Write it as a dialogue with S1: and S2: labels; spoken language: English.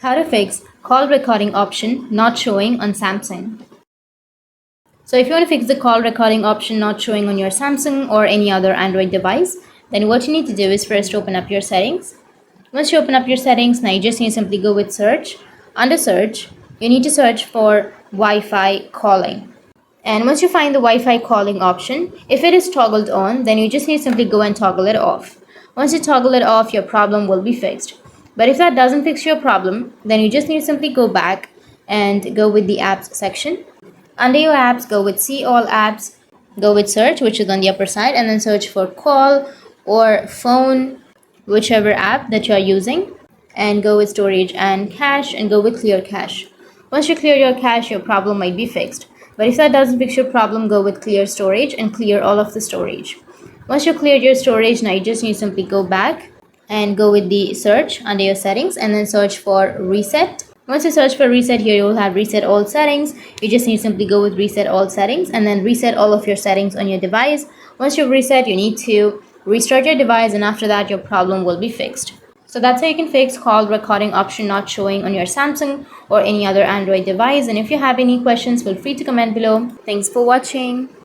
S1: How to fix call recording option not showing on Samsung. So if you want to fix the call recording option not showing on your Samsung or any other Android device, then what you need to do is first open up your settings. Once you open up your settings, now you just need to simply go with search. Under search, you need to search for Wi-Fi calling. And once you find the Wi-Fi calling option, if it is toggled on, then you just need to simply go and toggle it off. Once you toggle it off, your problem will be fixed. But if that doesn't fix your problem, then you just need to simply go back and go with the apps section. Under your apps, go with see all apps, go with search, which is on the upper side, and then search for call or phone, whichever app that you are using, and go with storage and cache and go with clear cache. Once you clear your cache, your problem might be fixed. But if that doesn't fix your problem, go with clear storage and clear all of the storage. Once you cleared your storage, now you just need to simply go back and go with the search under your settings and then search for reset. Once you search for reset, here you will have reset all settings. You just need to simply go with reset all settings and then reset all of your settings on your device. Once you reset, you need to restart your device, and after that your problem will be fixed. So that's how you can fix call recording option not showing on your Samsung or any other Android device. And if you have any questions, feel free to comment below. Thanks for watching.